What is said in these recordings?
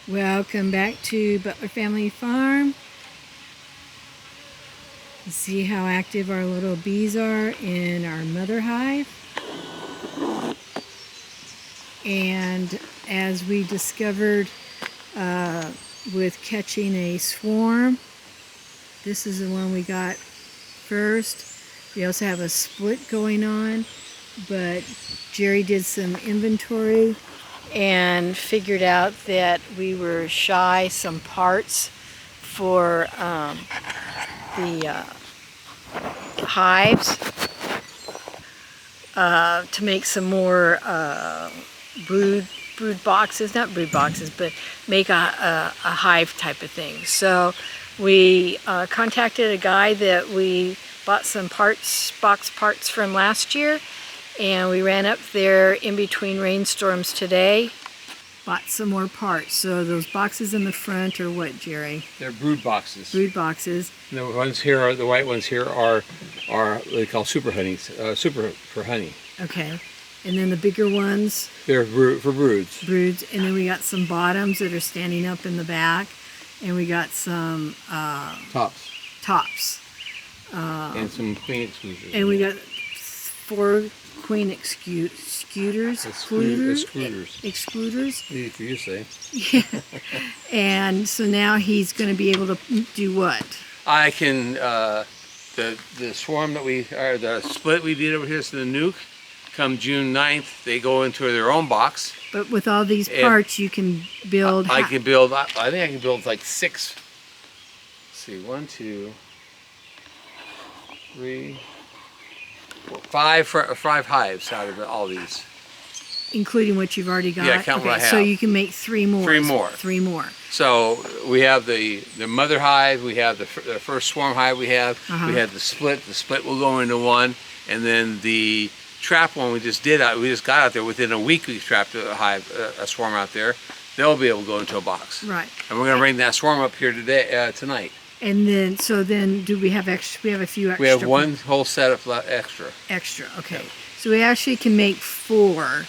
Welcome back to Butler Family Farm. See how active our little bees are in our mother hive. And as we discovered with catching a swarm, this is the one we got first. We also have a split going on, but Jerry did some inventory and figured out that we were shy some parts for the hives to make some more brood boxes, not brood boxes, but make a hive type of thing. So we contacted a guy that we bought some box parts from last year, and we ran up there in between rainstorms today. Bought some more parts. So those boxes in the front are what, Jerry? They're brood boxes. Brood boxes. And the ones here are, the white ones here are what they call super honeys, super for honey. Okay. And then the bigger ones? They're for broods. Broods. And then we got some bottoms that are standing up in the back. And we got some tops. And some queen exclusions. And we got 4 queen excluders. Easy for you to say. Yeah. And so now he's going to be able to do what? I can, the swarm that the split we did over here, so the nuke, come June 9th, they go into their own box. But with all these parts, you can build... I think I can build like 6. Let's see, 1, 2, 3, 4, 5 hives out of all these. Including what you've already got? Yeah, count what I have. So you can make 3 more. 3 more. 3 more. So we have the mother hive, we have the first swarm hive we have, we have the split will go into one, and then the trap one we just got out there within a week. We trapped a swarm out there. They'll be able to go into a box. Right. And we're going to bring that swarm up here tonight. And then, so then, do we have extra? We have a few extra. We have one whole set of extra. Extra, okay. Yep. So we actually can make 4.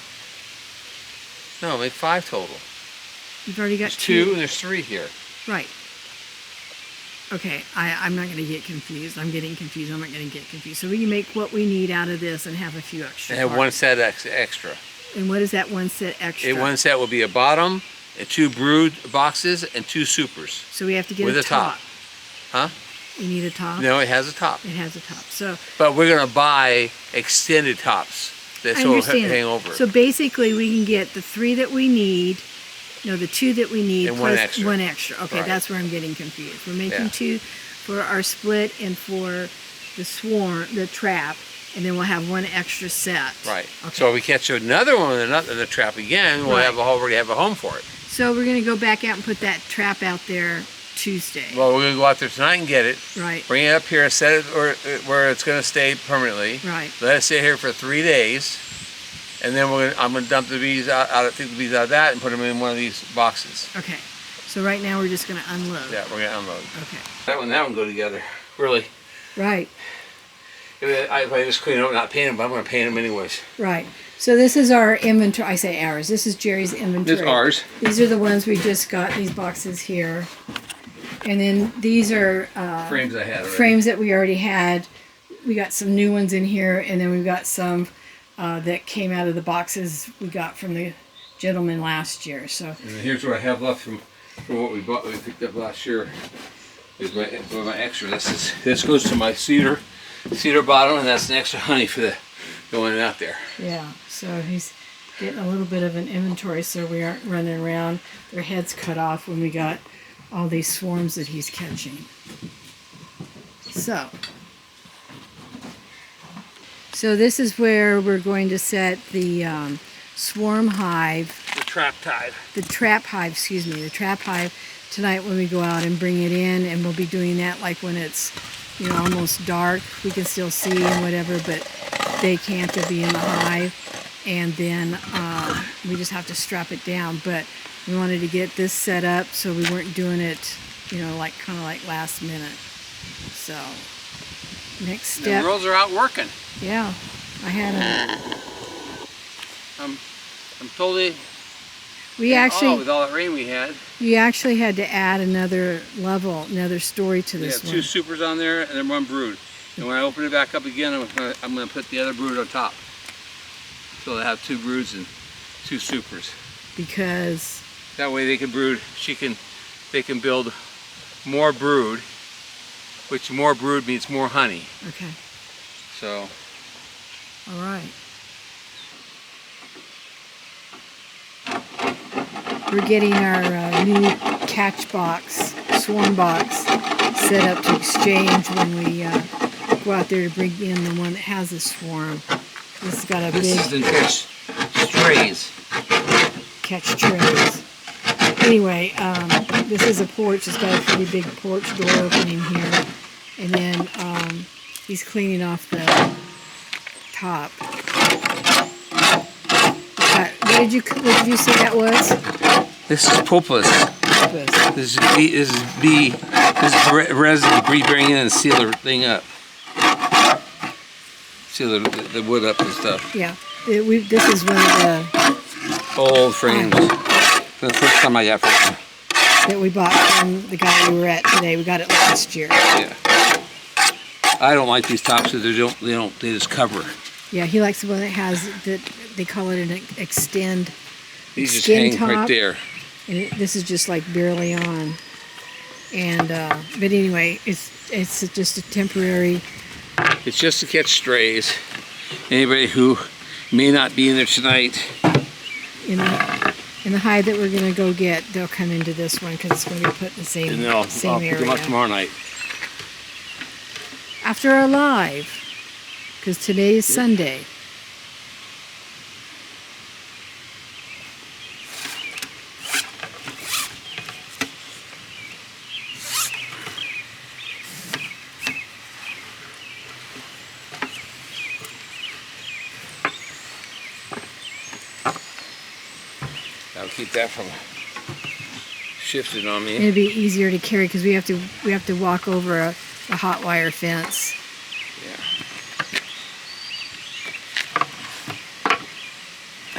No, make 5 total. You've already got There's 2 and there's 3 here. Right. Okay, I'm not going to get confused. I'm getting confused. I'm not going to get confused. So we can make what we need out of this and have a few extra. And have parts. 1 set extra. And what is that 1 set extra? One set will be a bottom, and 2 brood boxes, and 2 supers. So we have to get with a top. Huh? We need a top? No, it has a top. It has a top. So. But we're going to buy extended tops that will hang over. So basically we can get the 3 that we need, the 2 that we need, and plus 1 extra. 1 extra. Okay, right. That's where I'm getting confused. We're making 2 for our split and for the swarm, the trap, and then we'll have 1 extra set. Right. Okay. So if we catch another one in the trap again, we'll already have a home for it. So we're going to go back out and put that trap out there Tuesday. Well, we're going to go out there tonight and get it. Right. Bring it up here, set it where it's going to stay permanently. Right. Let it stay here for 3 days, and then I'm going to dump the bees take the bees out of that and put them in one of these boxes. Okay. So right now we're just going to unload. Yeah, we're going to unload. Okay. That one go together. Really. Right. If I just clean them up, not paint them, but I'm going to paint them anyways. Right. So this is our inventory. I say ours. This is Jerry's inventory. This is ours. These are the ones we just got. These boxes here. And then these are frames I had already. Frames that we already had. We got some new ones in here, and then we've got some that came out of the boxes we got from the gentleman last year. So. And then here's what I have left from what we picked up last year. Here's my extra. This goes to my cedar bottom, and that's an extra honey for the going out there. Yeah. So he's getting a little bit of an inventory, so we aren't running around their heads cut off when we got all these swarms that he's catching. So this is where we're going to set the swarm hive. The trap hive. The trap hive, excuse me, the trap hive tonight when we go out and bring it in, and we'll be doing that like when it's almost dark. We can still see and whatever, but they can't. They'll be in the hive, and then we just have to strap it down. But we wanted to get this set up so we weren't doing it, kind of like last minute. So next step. The girls are out working. Yeah, I had I'm totally. We actually, with all that rain we had. you actually had to add another level, another story to We this have one. 2 supers on there and then 1 brood. And when I open it back up again, I'm gonna put the other brood on top. So they'll have 2 broods and 2 supers. Because That way they can brood. They can build more brood, which more brood means more honey. okay, So all right. We're getting our new catch box, swarm box, set up to exchange when we go out there to bring in the one that has a swarm. This has got a this big is the catch strays. catch trays. Anyway, this is a porch. It's got a pretty big porch door opening here. And then he's cleaning off the top. What did you say that was? This is pulpus. This is resin to bring in and seal the thing up. Seal the wood up and stuff. Yeah. This is one of the Old frames. The first time I got from him. that we bought from the guy we were at today. We got it last year. Yeah. I don't like these tops because they just cover. Yeah, he likes the one that has that they call it an extend. These just hang top, right there. And this is just like barely on. And but anyway, it's just a temporary. It's just to catch strays. Anybody who may not be in there tonight. In the hive that we're gonna go get, they'll come into this one because it's gonna be put in the same And I'll same pick area. them up tomorrow night. After our live, because today is Sunday. I'll keep that from shifting on me. It'd be easier to carry because we have to walk over a hot wire fence. Yeah.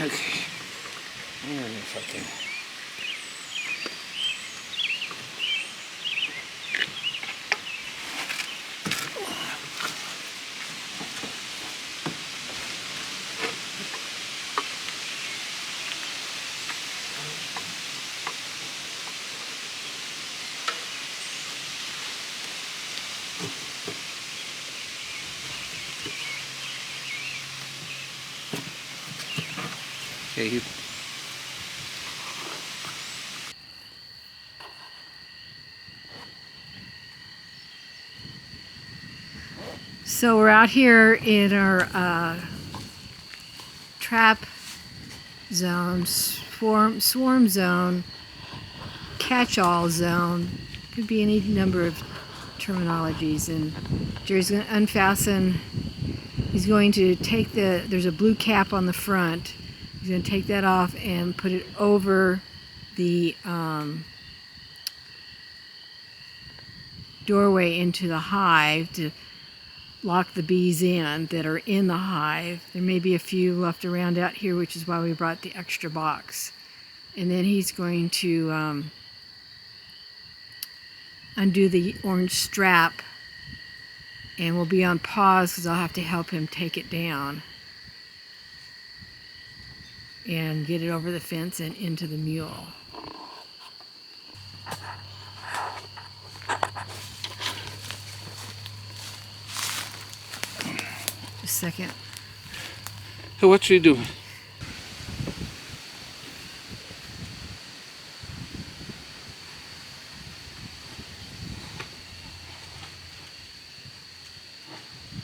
Okay. I don't know if I can. Okay. So we're out here in our trap zone, swarm zone, catch-all zone. Could be any number of terminologies. And Jerry's going to unfasten. He's going to take there's a blue cap on the front. He's going to take that off and put it over the doorway into the hive to lock the bees in that are in the hive. There may be a few left around out here, which is why we brought the extra box. And then he's going to undo the orange strap, and we'll be on pause because I'll have to help him take it down and get it over the fence and into the mule. Just a second. So what should you do?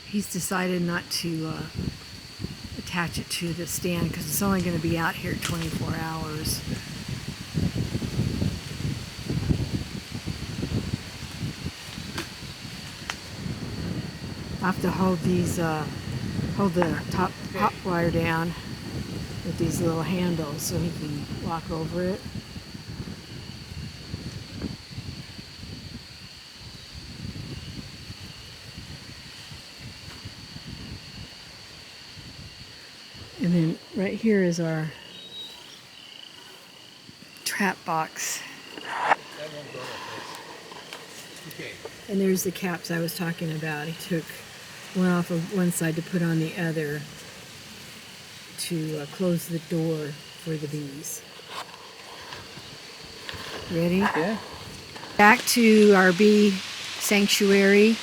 He's decided not to attach it to the stand because it's only going to be out here 24 hours. I have to hold the top hot wire down with these little handles so he can walk over it. And then right here is our trap box. That won't go like this. Okay. And there's the caps I was talking about. He took one off of one side to put on the other to close the door for the bees. Ready? Yeah. Back to our bee sanctuary.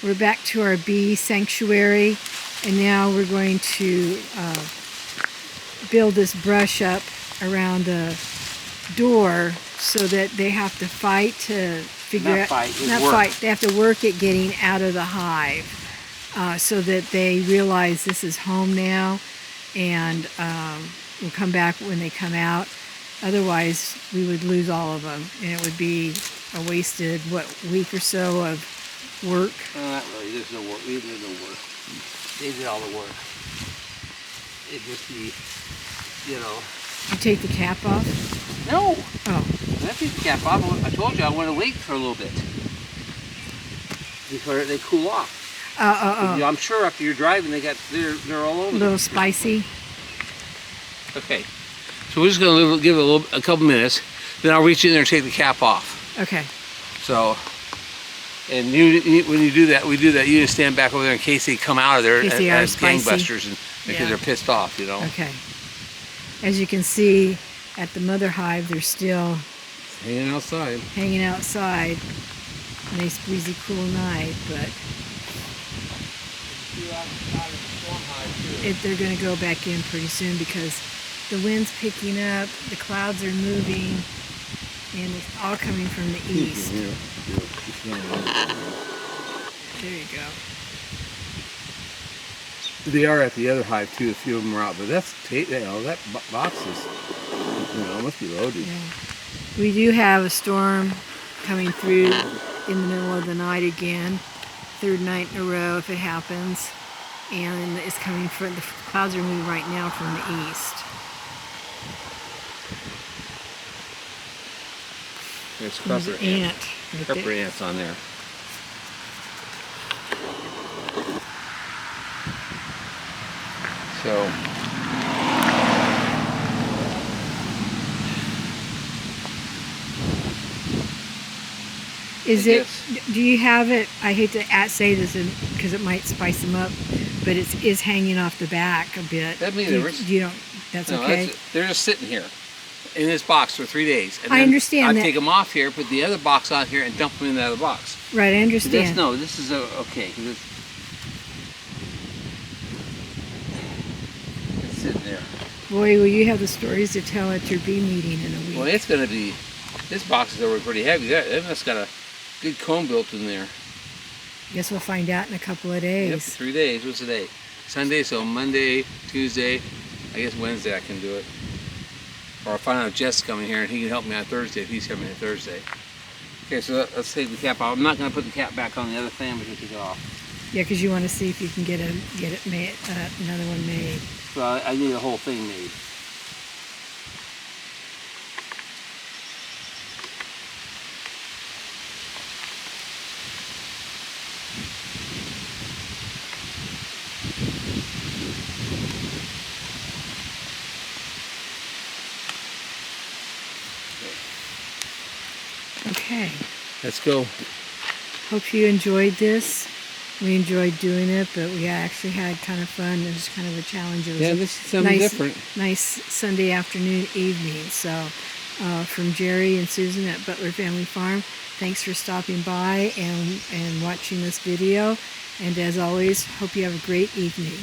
We're back to our bee sanctuary, and now we're going to build this brush up around the door so that they have to fight to figure Not out. fight, Not work. fight. They have to work at getting out of the hive, so that they realize this is home now, and will come back when they come out. Otherwise, we would lose all of them, and it would be a wasted week or so of work. Not really. There's no work. We did no work. They did all the work. It just be, you know. You take the cap off? No. Oh. I take the cap off. I told you I want to wait for a little bit before they cool off. I'm sure after you're driving, they're all over. A little spicy. Okay. So we're just going to give it a couple minutes. Then I'll reach in there and take the cap off. Okay. So, and when you do that, we do that. You just stand back over there in case they come out of there In case they are as spicy. gangbusters and because they're pissed off, you know. Okay. As you can see, at the mother hive, they're still Hanging outside. hanging outside. Nice breezy, cool night, but they're going to go back in pretty soon because the wind's picking up, the clouds are moving, and it's all coming from the east. There you go. They are at the other hive too. A few of them are out, but that box is, must be loaded. Yeah. We do have a storm coming through in the middle of the night again, third night in a row if it happens, and it's coming from the clouds are moving right now from the east. There's There's an ant right pepper there. ants on there. So Is I it? guess. Do you have it? I hate to say this because it might spice them up, but it is hanging off the back a bit. That means you don't. That's no, okay. they're just sitting here in this box for 3 days. And I then understand I that. take them off here, put the other box on here, and dump them in the other box. Right, I understand. This is okay. 'Cause it's sitting there. Boy, will you have the stories to tell at your bee meeting in a week. Well, it's going to be. This box is already pretty heavy. That's got a good comb built in there. Guess we'll find out in a couple of Yep, days. 3 days. What's the day? Sunday, so Monday, Tuesday, I guess Wednesday I can do it. Or I'll find out if Jeff's coming here and he can help me on Thursday if he's coming on Thursday. Okay, so let's take the cap off. I'm not going to put the cap back on the other fan, but we'll take it off. Yeah, because you want to see if you can get it made, another one made. So I need the whole thing made. Okay. Let's go. Hope you enjoyed this. We enjoyed doing it, but we actually had kind of fun. It was kind of a challenge. It was Yeah, a this is something different. Nice Sunday afternoon, evening. So, from Jerry and Susan at Butler Family Farm, thanks for stopping by and watching this video. And as always, hope you have a great evening.